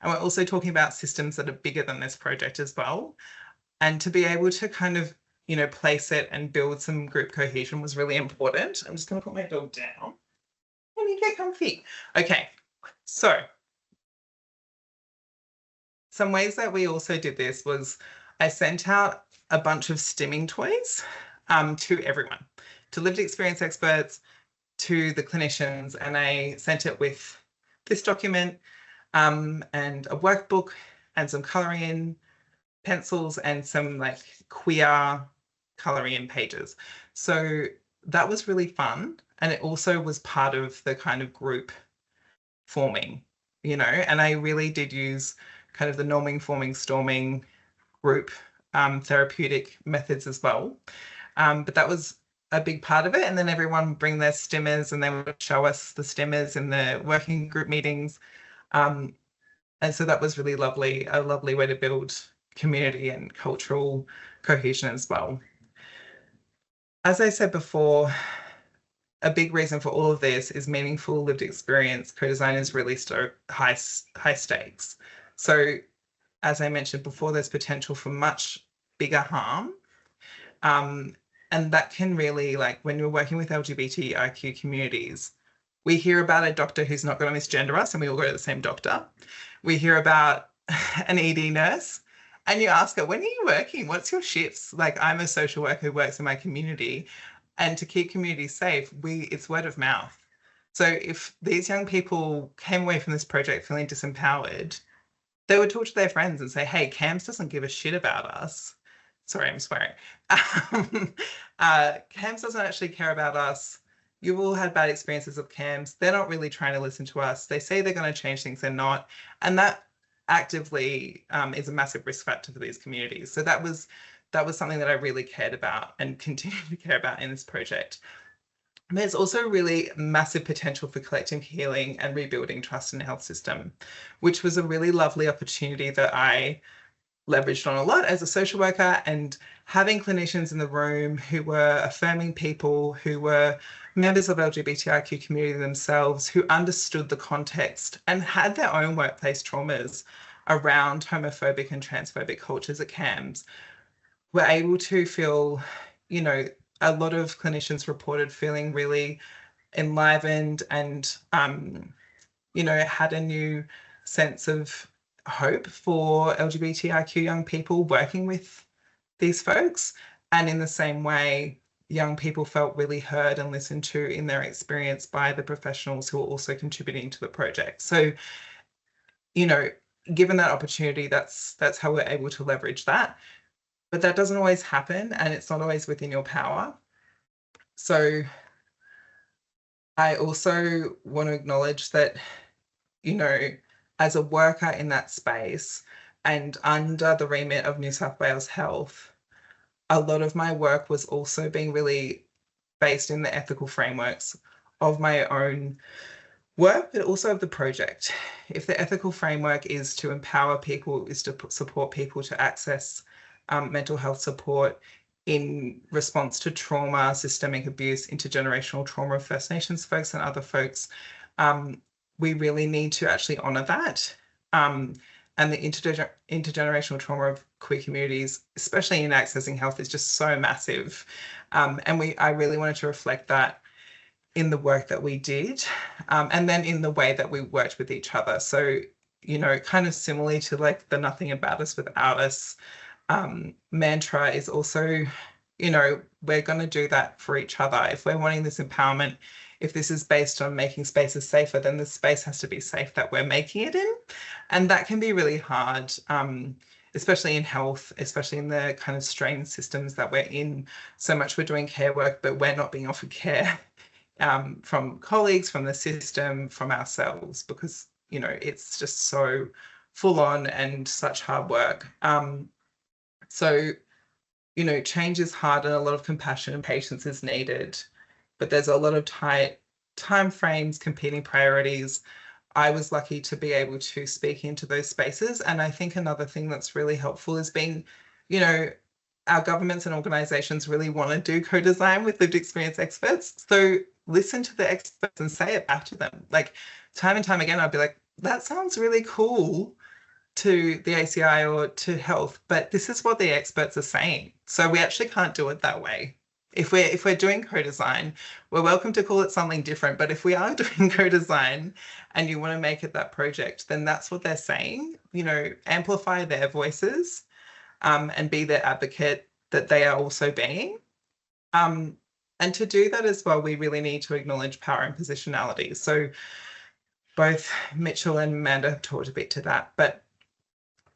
And we're also talking about systems that are bigger than this project as well. And to be able to kind of, place it and build some group cohesion was really important. I'm just going to put my dog down. Let me get comfy. Okay, so some ways that we also did this was I sent out a bunch of stimming toys to everyone, to lived experience experts, to the clinicians, and I sent it with this document and a workbook and some colouring in pencils and some like queer colouring in pages. So that was really fun. And it also was part of the kind of group forming, and I really did use kind of the norming, forming, storming group therapeutic methods as well. But that was a big part of it. And then everyone would bring their stimmers and they would show us the stimmers in the working group meetings. And so that was really lovely, a lovely way to build community and cultural cohesion as well. As I said before, a big reason for all of this is meaningful lived experience. Co-design is really high stakes. So as I mentioned before, there's potential for much bigger harm. And that can really, like when you're working with LGBTIQ communities, we hear about a doctor who's not going to misgender us and we all go to the same doctor. We hear about an ED nurse and you ask her, when are you working? What's your shifts? Like, I'm a social worker who works in my community, and to keep communities safe, it's word of mouth. So if these young people came away from this project feeling disempowered, they would talk to their friends and say, hey, CAMS doesn't give a shit about us. Sorry, I'm swearing. CAMS doesn't actually care about us. You've all had bad experiences of CAMS. They're not really trying to listen to us. They say they're going to change things, they're not. And that actively is a massive risk factor for these communities. So that was something that I really cared about and continue to care about in this project. There's also really massive potential for collective healing and rebuilding trust in the health system, which was a really lovely opportunity that I leveraged on a lot as a social worker, and having clinicians in the room who were affirming people, who were members of LGBTIQ community themselves, who understood the context and had their own workplace traumas around homophobic and transphobic cultures at CAMS, were able to feel, a lot of clinicians reported feeling really enlivened and, had a new sense of hope for LGBTIQ young people working with these folks. And in the same way, young people felt really heard and listened to in their experience by the professionals who are also contributing to the project. So, given that opportunity, that's how we're able to leverage that. But that doesn't always happen, and it's not always within your power. So I also want to acknowledge that, as a worker in that space and under the remit of New South Wales Health, a lot of my work was also being really based in the ethical frameworks of my own work, but also of the project. If the ethical framework is to empower people, is to support people to access mental health support in response to trauma, systemic abuse, intergenerational trauma of First Nations folks and other folks, we really need to actually honour that. And the intergenerational trauma of queer communities, especially in accessing health, is just so massive. And I really wanted to reflect that in the work that we did, and then in the way that we worked with each other. So, kind of similarly to like the nothing about us without us mantra is also, we're going to do that for each other. If we're wanting this empowerment, if this is based on making spaces safer, then the space has to be safe that we're making it in. And that can be really hard, especially in health, especially in the kind of strained systems that we're in. So much we're doing care work, but we're not being offered care from colleagues, from the system, from ourselves, because, it's just so full on and such hard work. So, change is hard and a lot of compassion and patience is needed, but there's a lot of tight time frames, competing priorities. I was lucky to be able to speak into those spaces. And I think another thing that's really helpful is being, our governments and organisations really want to do co-design with lived experience experts. So listen to the experts and say it back to them. Like, time and time again, I'd be like, that sounds really cool to the ACI or to health, but this is what the experts are saying. So we actually can't do it that way. If we're doing co-design, we're welcome to call it something different. But if we are doing co-design and you want to make it that project, then that's what they're saying. You know, amplify their voices and be their advocate that they are also being. And to do that as well, we really need to acknowledge power and positionality. So both Mitchell and Amanda have talked a bit to that, but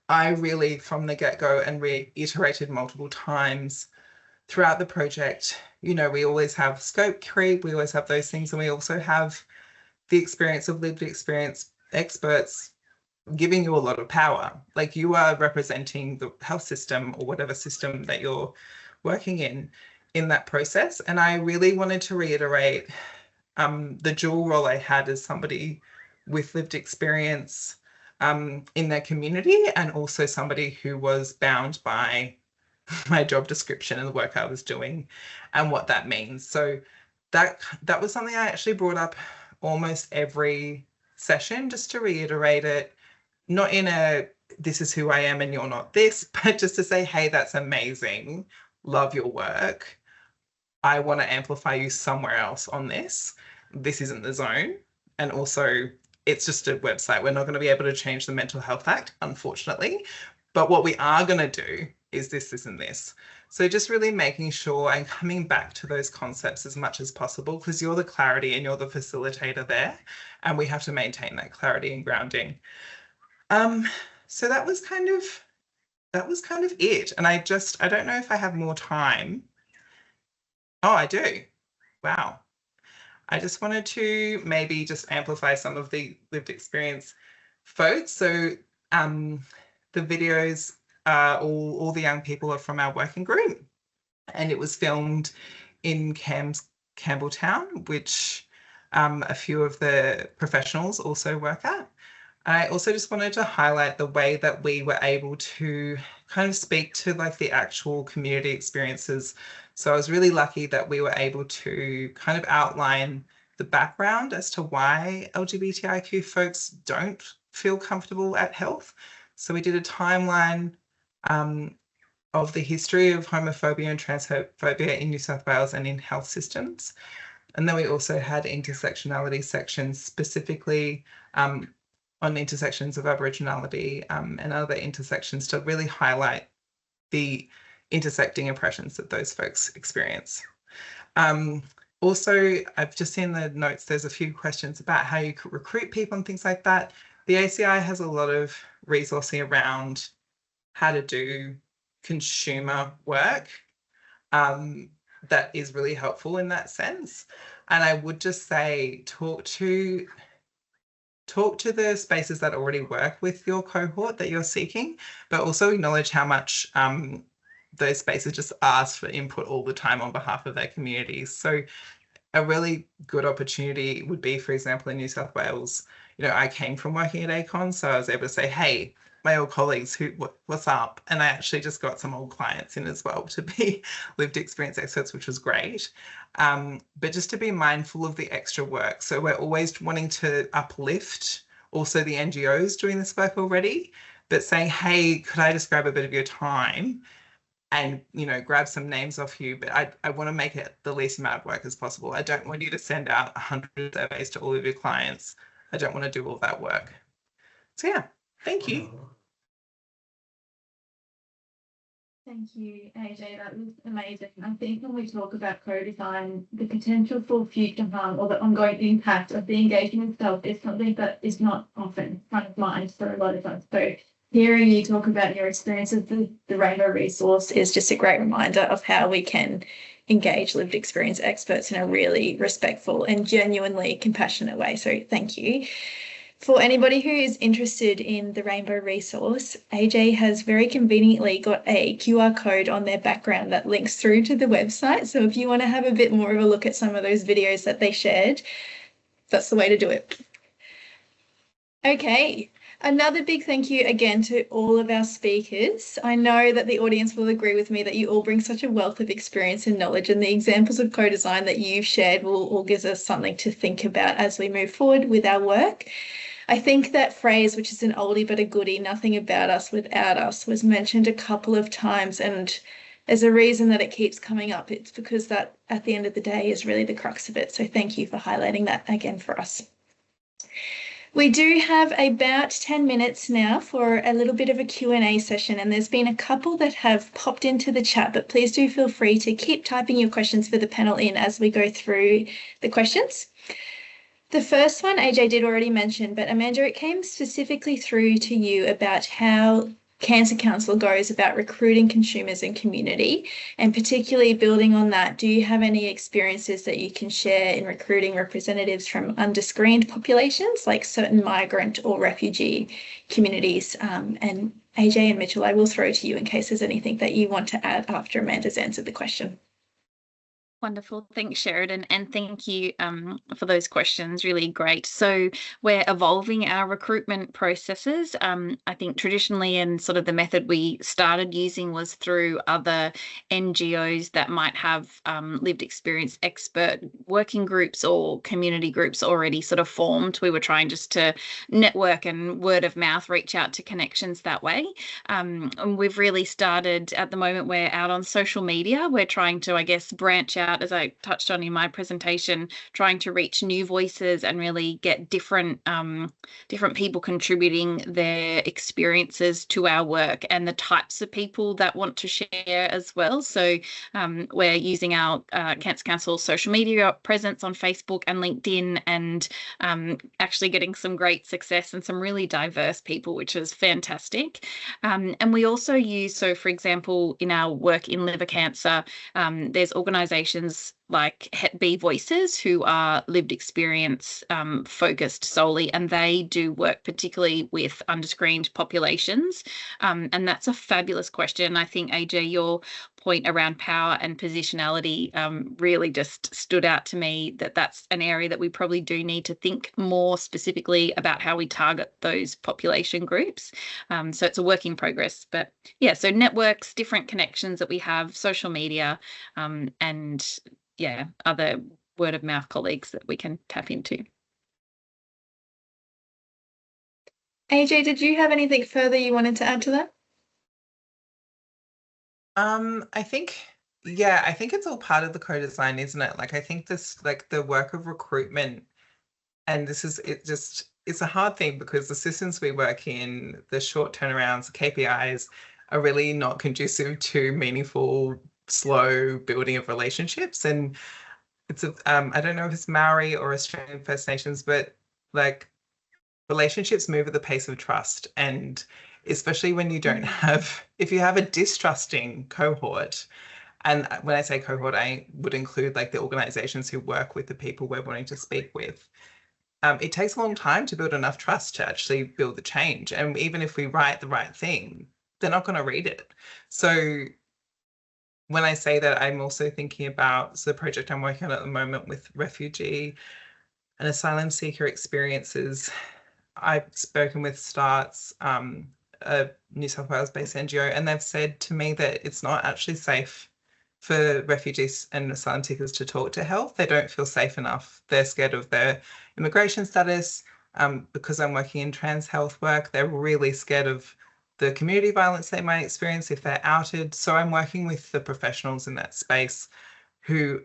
I really, from the get-go, and reiterated multiple times throughout the project, you know, we always have scope creep, we always have those things, and we also have the experience of lived experience experts giving you a lot of power. Like, you are representing the health system or whatever system that you're working in that process. And I really wanted to reiterate the dual role I had as somebody with lived experience in their community, and also somebody who was bound by my job description and the work I was doing and what that means. So that was something I actually brought up almost every session, just to reiterate it, not in a this is who I am and you're not this, but just to say, hey, that's amazing, love your work, I want to amplify you somewhere else on this. This isn't the zone. And also, it's just a website. We're not going to be able to change the Mental Health Act, unfortunately. But what we are going to do is this, and this. So just really making sure and coming back to those concepts as much as possible, because you're the clarity and you're the facilitator there. And we have to maintain that clarity and grounding. So that was kind of it. And I don't know if I have more time. Oh, I do. Wow. I just wanted to maybe just amplify some of the lived experience folks. So the videos, all the young people are from our working group, and it was filmed in Campbelltown, which a few of the professionals also work at. I also just wanted to highlight the way that we were able to kind of speak to like the actual community experiences. So I was really lucky that we were able to kind of outline the background as to why LGBTIQ folks don't feel comfortable at health. So we did a timeline of the history of homophobia and transphobia in New South Wales and in health systems. And then we also had intersectionality sections specifically on intersections of Aboriginality and other intersections to really highlight the intersecting oppressions that those folks experience. Also, I've just seen the notes, there's a few questions about how you could recruit people and things like that. The ACI has a lot of resourcing around how to do consumer work that is really helpful in that sense. And I would just say, talk to the spaces that already work with your cohort that you're seeking, but also acknowledge how much those spaces just ask for input all the time on behalf of their communities. So a really good opportunity would be, for example, in New South Wales, you know, I came from working at ACON, so I was able to say, hey, my old colleagues, what's up? And I actually just got some old clients in as well to be lived experience experts, which was great. But just to be mindful of the extra work. So we're always wanting to uplift also the NGOs doing this work already, but saying, hey, could I just grab a bit of your time and, you know, grab some names off you, but I want to make it the least amount of work as possible. I don't want you to send out 100 surveys to all of your clients. I don't want to do all that work. So yeah, thank you. Thank you, AJ. That was amazing. I think when we talk about co-design, the potential for future harm or the ongoing impact of the engagement itself is something that is not often front of mind for a lot of us. So hearing you talk about your experience of the Rainbow resource is just a great reminder of how we can engage lived experience experts in a really respectful and genuinely compassionate way. So thank you. For anybody who is interested in the Rainbow resource, AJ has very conveniently got a QR code on their background that links through to the website. So if you want to have a bit more of a look at some of those videos that they shared, that's the way to do it. Okay, Another big thank you again to all of our speakers. I know that the audience will agree with me that you all bring such a wealth of experience and knowledge, and the examples of co-design that you've shared will all give us something to think about as we move forward with our work. I think that phrase, which is an oldie but a goodie, nothing about us without us, was mentioned a couple of times, and there's a reason that it keeps coming up. It's because that at the end of the day is really the crux of it. So thank you for highlighting that again for us. We do have about 10 minutes now for a little bit of a Q&A session, and there's been a couple that have popped into the chat, but please do feel free to keep typing your questions for the panel in as we go through the questions. The first one AJ did already mention, but Amanda, it came specifically through to you about how Cancer Council goes about recruiting consumers and community, and particularly building on that, do you have any experiences that you can share in recruiting representatives from underscreened populations like certain migrant or refugee communities? And AJ and Mitchell, I will throw to you in case there's anything that you want to add after Amanda's answered the question. Wonderful. Thanks, Sherridan. And thank you for those questions. Really great. So we're evolving our recruitment processes. I think traditionally and sort of the method we started using was through other NGOs that might have lived experience expert working groups or community groups already sort of formed. We were trying just to network and word of mouth, reach out to connections that way. And we've really started at the moment, we're out on social media. We're trying to, I guess, branch out, as I touched on in my presentation, trying to reach new voices and really get different people contributing their experiences to our work and the types of people that want to share as well. So we're using our Cancer Council social media presence on Facebook and LinkedIn, and actually getting some great success and some really diverse people, which is fantastic. And we also use, so for example, in our work in liver cancer, there's organisations like Hep B Voices, who are lived experience focused solely, and they do work particularly with underscreened populations. And that's a fabulous question. I think, AJ, your point around power and positionality really just stood out to me, that that's an area that we probably do need to think more specifically about how we target those population groups. So it's a work in progress, but yeah, so networks, different connections that we have, social media, and yeah, other word of mouth colleagues that we can tap into. AJ, did you have anything further you wanted to add to that? I think it's all part of the co-design, isn't it? Like, I think this, like the work of recruitment, and it's a hard thing because the systems we work in, the short turnarounds, the KPIs are really not conducive to meaningful, slow building of relationships. And it's I don't know if it's Maori or Australian First Nations, but like relationships move at the pace of trust. And especially when you don't have, if you have a distrusting cohort, and when I say cohort, I would include like the organizations who work with the people we're wanting to speak with. It takes a long time to build enough trust to actually build the change. And even if we write the right thing, they're not going to read it. So when I say that, I'm also thinking about the project I'm working on at the moment with refugee and asylum seeker experiences. I've spoken with STARTS, a New South Wales-based NGO, and they've said to me that it's not actually safe for refugees and asylum seekers to talk to health. They don't feel safe enough. They're scared of their immigration status. Because I'm working in trans health work, they're really scared of the community violence they might experience if they're outed. So I'm working with the professionals in that space who,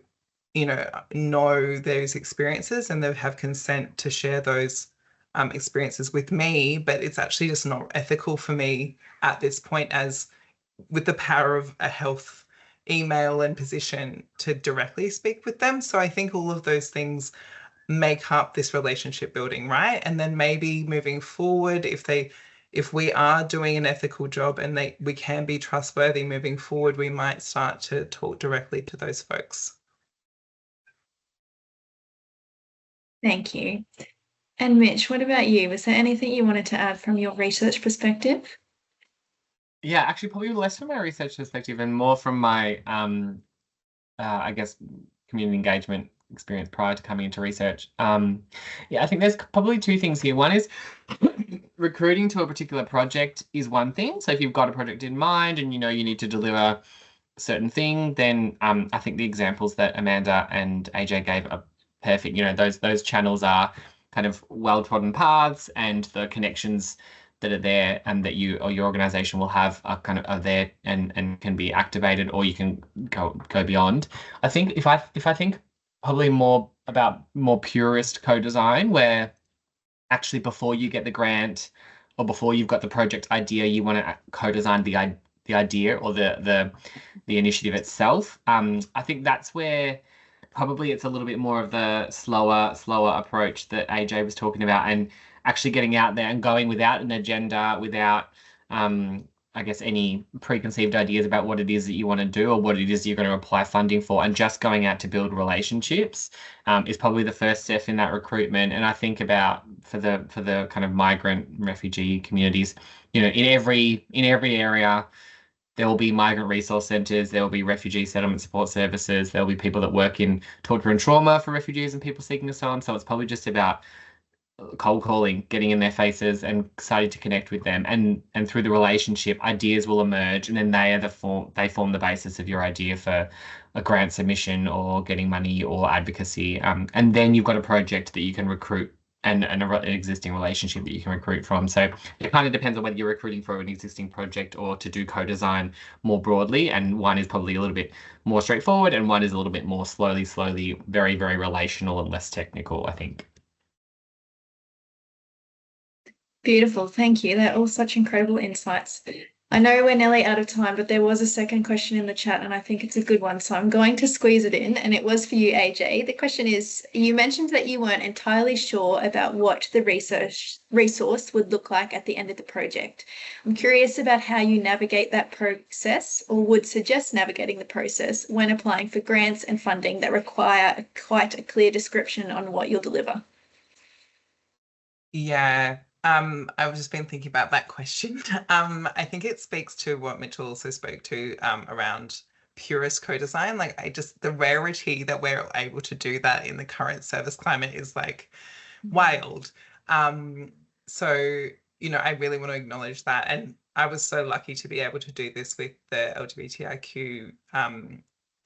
know those experiences, and they have consent to share those experiences with me, but it's actually just not ethical for me at this point, as with the power of a health email and position, to directly speak with them. So I think all of those things make up this relationship building, right? And then maybe moving forward, if we are doing an ethical job and we can be trustworthy moving forward, we might start to talk directly to those folks. Thank you. And Mitch, what about you? Was there anything you wanted to add from your research perspective? Yeah, actually, probably less from my research perspective and more from my, I guess, community engagement experience prior to coming into research. Yeah, I think there's probably two things here. One is recruiting to a particular project is one thing. So if you've got a project in mind and you know you need to deliver a certain thing, then I think the examples that Amanda and AJ gave are perfect. You know, those channels are kind of well-trodden paths, and the connections that are there and that you or your organization will have are there and can be activated, or you can go beyond. I think if I think probably more about more purist co-design, where actually before you get the grant or before you've got the project idea, you want to co-design the idea or the initiative itself. I think that's where probably it's a little bit more of the slower approach that AJ was talking about, and actually getting out there and going without an agenda, without I guess any preconceived ideas about what it is that you want to do or what it is you're going to apply funding for, and just going out to build relationships is probably the first step in that recruitment. And I think about for the kind of migrant refugee communities, you know, in every area there will be migrant resource centres, there will be refugee settlement support services, there will be people that work in torture and trauma for refugees and people seeking asylum. So it's probably just about cold calling, getting in their faces and starting to connect with them, and through the relationship ideas will emerge, and then they form the basis of your idea for a grant submission or getting money or advocacy, and then you've got a project that you can recruit and an existing relationship that you can recruit from. So it kind of depends on whether you're recruiting for an existing project or to do co-design more broadly, and one is probably a little bit more straightforward and one is a little bit more slowly very, very relational and less technical, I think. Beautiful, thank you. They're all such incredible insights. I know we're nearly out of time, but there was a second question in the chat and I think it's a good one. So I'm going to squeeze it in, and it was for you, AJ. The question is, you mentioned that you weren't entirely sure about what the resource would look like at the end of the project. I'm curious about how you navigate that process, or would suggest navigating the process when applying for grants and funding that require quite a clear description on what you'll deliver. Yeah. I've just been thinking about that question. I think it speaks to what Mitchell also spoke to around purist co-design. Like the rarity that we're able to do that in the current service climate is like wild. So, you know, I really want to acknowledge that. And I was so lucky to be able to do this with the LGBTIQ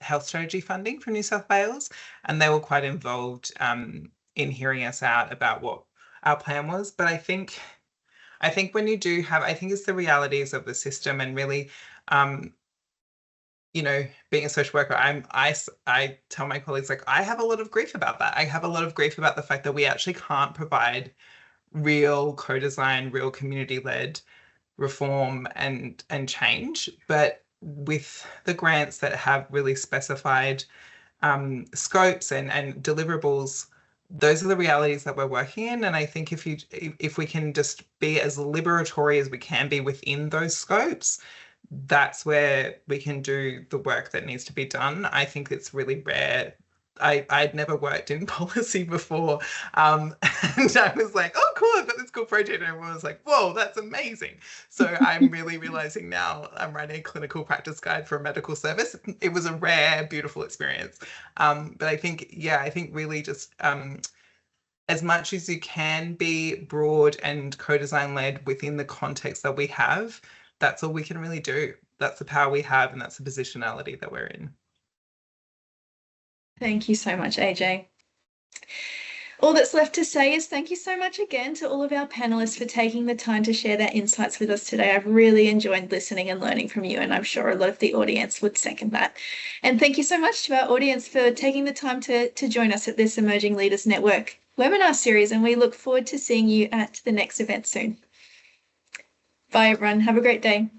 health strategy funding from New South Wales. And they were quite involved in hearing us out about what our plan was. But I think when you do have, I think it's the realities of the system, and really, you know, being a social worker, I tell my colleagues, like, I have a lot of grief about that. I have a lot of grief about the fact that we actually can't provide real co-design, real community-led reform and change. But with the grants that have really specified scopes and deliverables, those are the realities that we're working in. And I think if we can just be as liberatory as we can be within those scopes, that's where we can do the work that needs to be done. I think it's really rare. I'd never worked in policy before, and I was like, oh cool, I've got this cool project, and everyone was like, whoa, that's amazing. So I'm really realizing now I'm writing a clinical practice guide for a medical service. It was a rare, beautiful experience, but I think really just as much as you can be broad and co-design led within the context that we have, that's all we can really do. That's the power we have, and that's the positionality that we're in. Thank you so much, AJ. All that's left to say is thank you so much again to all of our panelists for taking the time to share their insights with us today. I've really enjoyed listening and learning from you, and I'm sure a lot of the audience would second that. And thank you so much to our audience for taking the time to join us at this Emerging Leaders Network webinar series, and we look forward to seeing you at the next event soon. Bye, everyone. Have a great day.